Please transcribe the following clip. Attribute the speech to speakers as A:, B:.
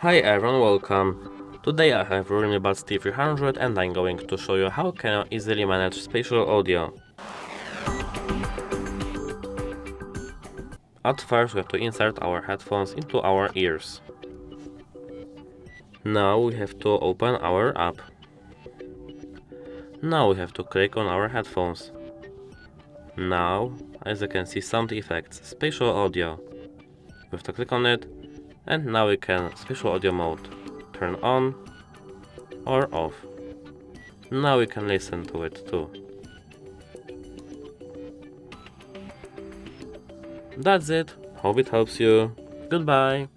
A: Hi everyone, welcome. Today I have Realme Buds T300 and I'm going to show you how can you easily manage spatial audio. At first we have to insert our headphones into our ears. Now we have to open our app. Now we have to click on our headphones. Now, as you can see, sound effects, spatial audio. We have to click on it and now we can spatial audio mode. Turn on or off. Now we can listen to it too. That's it. Hope it helps you. Goodbye.